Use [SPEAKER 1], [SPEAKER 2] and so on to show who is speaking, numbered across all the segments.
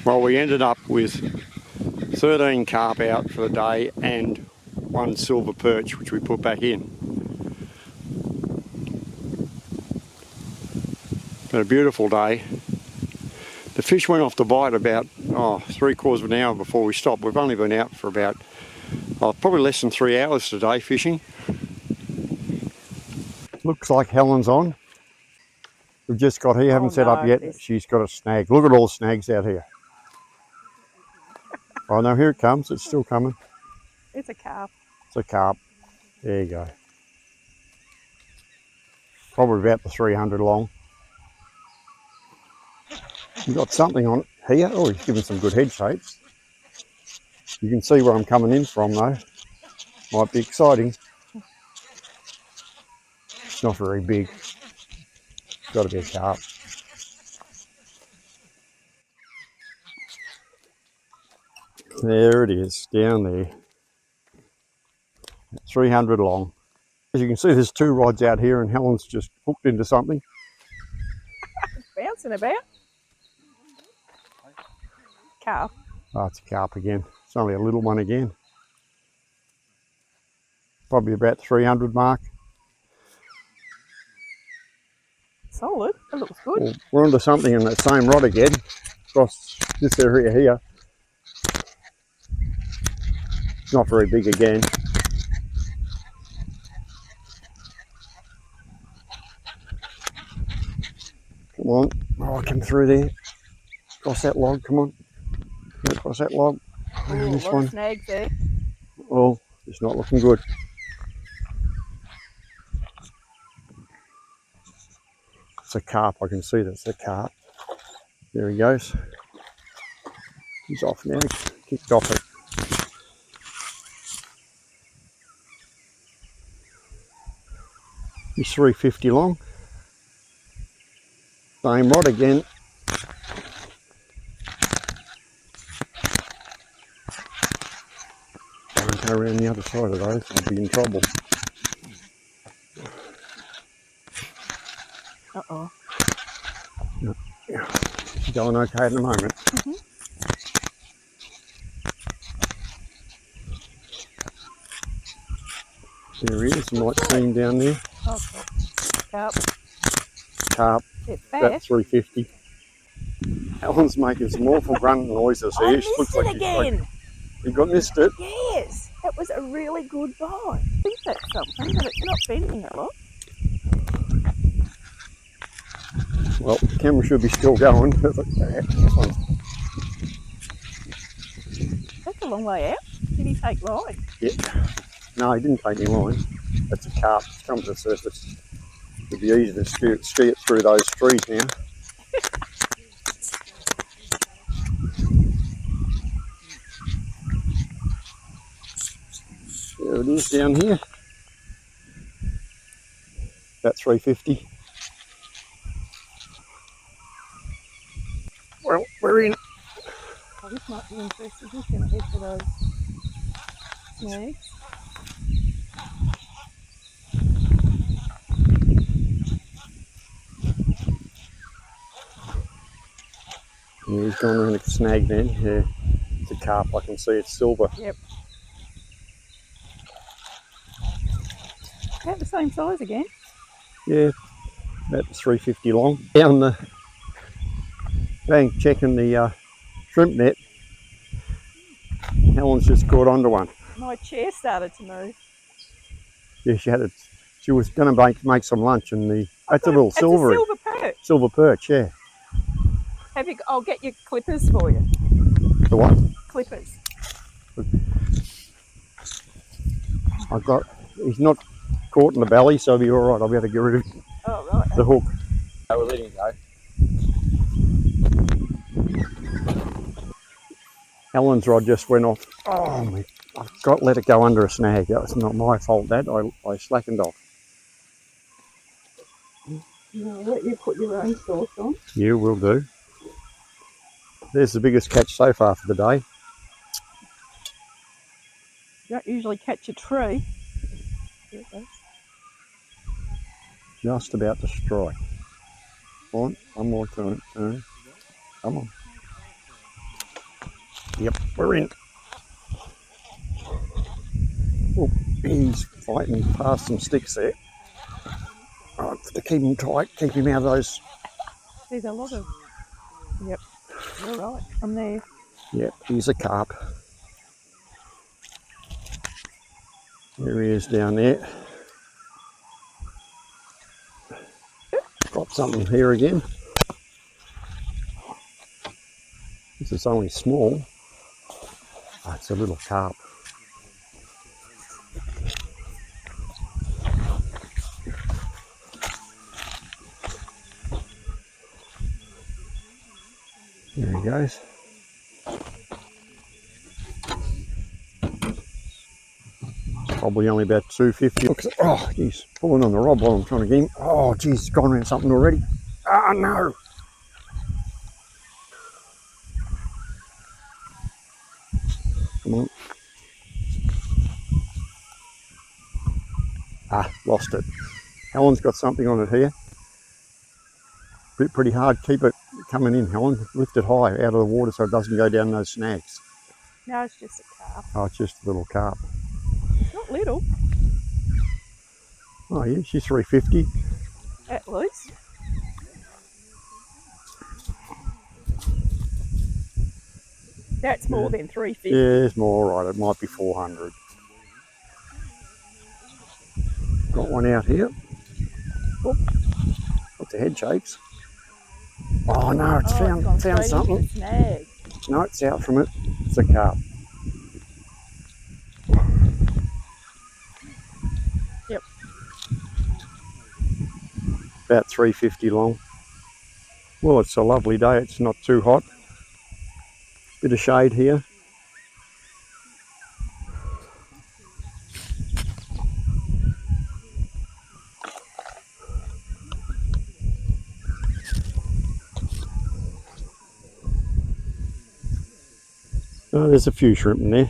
[SPEAKER 1] Well, we ended up with 13 carp out for the day and one silver perch, which we put back in. Been a beautiful day. The fish went off the bite about 3/4 of an hour before we stopped. We've only been out for about probably less than 3 hours today fishing. Looks like Helen's on. We've just got here, haven't set up yet. She's got a snag. Look at all the snags out here. Oh no, here it comes. It's still coming.
[SPEAKER 2] It's a carp.
[SPEAKER 1] It's a carp. There you go. Probably about the 300 long. We've got something on it here. Oh, he's giving some good head shapes. You can see where I'm coming in from though. Might be exciting. It's not very big. It's got to be a carp. There it is, down there. 300 long. As you can see, there's 2 rods out here and Helen's just hooked into something.
[SPEAKER 2] It's bouncing about. Carp.
[SPEAKER 1] Oh, it's a carp again. It's only a little one again. Probably about 300 mark.
[SPEAKER 2] Solid. It looks good.
[SPEAKER 1] Well, we're onto something in that same rod again. Across this area here. It's not very big again. Come on. Oh, come through there. Across that log, come on. Get across that log.
[SPEAKER 2] Ooh,
[SPEAKER 1] this
[SPEAKER 2] lot
[SPEAKER 1] one.
[SPEAKER 2] Of snags there.
[SPEAKER 1] Oh, it's not looking good. It's a carp. I can see that's a carp. There he goes. He's off now. Kicked off it. He's 350 long. Same rod again. Don't go around the other side of those, I'll be in trouble.
[SPEAKER 2] Uh-oh.
[SPEAKER 1] Yeah, she's going okay at the moment. There he is, you might see him down there.
[SPEAKER 2] Okay. Carp.
[SPEAKER 1] Carp, about 350. Helen's making some awful grunt noises here.
[SPEAKER 2] I missed it again.
[SPEAKER 1] You got missed it?
[SPEAKER 2] Yes, it was a really good bite. I think that's something, but it's not bending a lot.
[SPEAKER 1] Well, the camera should be still going.
[SPEAKER 2] That's a long way out. Did he take line?
[SPEAKER 1] Yeah. No, he didn't take any line. That's a carp. It's come to the surface. It'd be easy to ski it through those trees now. There it is down here. About 350. Well, we're in.
[SPEAKER 2] Oh, this might be interesting. He's going to head for those snags.
[SPEAKER 1] Yeah, he's gone around a snag then. Yeah, it's a carp. I can see it's silver.
[SPEAKER 2] Yep. About the same size again.
[SPEAKER 1] Yeah, about 350 long. Down the bank checking the shrimp net. Helen's just caught onto one.
[SPEAKER 2] My chair started to move.
[SPEAKER 1] Yeah, she had it. She was going to make some lunch, and that's a little silvery.
[SPEAKER 2] It's a silver perch.
[SPEAKER 1] Silver perch, yeah.
[SPEAKER 2] I'll get your clippers for you.
[SPEAKER 1] The what?
[SPEAKER 2] Clippers.
[SPEAKER 1] He's not caught in the belly, so he'll be all right. I'll be able to get rid of
[SPEAKER 2] Oh, right.
[SPEAKER 1] the hook.
[SPEAKER 3] I will let him go.
[SPEAKER 1] Helen's rod just went off. Oh, I've got to let it go under a snag. That was not my fault, Dad. I slackened off.
[SPEAKER 2] I'll let you put your own sauce on.
[SPEAKER 1] You will do. There's the biggest catch so far for the day.
[SPEAKER 2] You don't usually catch a tree.
[SPEAKER 1] Just about to strike. Come on, one more turn. Come on. Yep, we're in. Oh, he's fighting past some sticks there. Right, to keep him tight, keep him out of those.
[SPEAKER 2] There's a lot of... Yep, you're right. I'm there.
[SPEAKER 1] Yep, he's a carp. There he is down there. Got something here again. This is only small. Oh, it's a little carp. There he goes. Probably only about 250. Oh, he's pulling on the rod while I'm trying to get him. Oh, geez, he's gone around something already. Ah, no. Come on. Ah, lost it. Helen's got something on it here. Pretty hard. Keep it coming in, Helen. Lift it high out of the water so it doesn't go down those snags.
[SPEAKER 2] No, it's just a carp.
[SPEAKER 1] Oh, it's just a little carp.
[SPEAKER 2] It's not little.
[SPEAKER 1] Oh yeah, she's 350.
[SPEAKER 2] At least. That's more than 350.
[SPEAKER 1] Yeah, it's more right. It might be 400. Got one out here. Oh, got the head shakes. Oh no, it's found something.
[SPEAKER 2] Snag.
[SPEAKER 1] No, it's out from it. It's a carp.
[SPEAKER 2] Yep.
[SPEAKER 1] About 350 long. Well, it's a lovely day. It's not too hot. Bit of shade here. Oh, there's a few shrimp in there.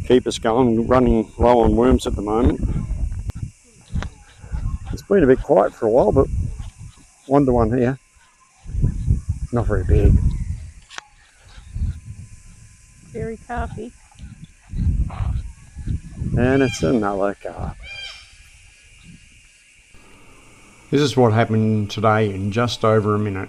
[SPEAKER 1] Keep us going, running low on worms at the moment. It's been a bit quiet for a while, but one to one here. Not very big.
[SPEAKER 2] Very carpy.
[SPEAKER 1] And it's another carp. This is what happened today in just over a minute.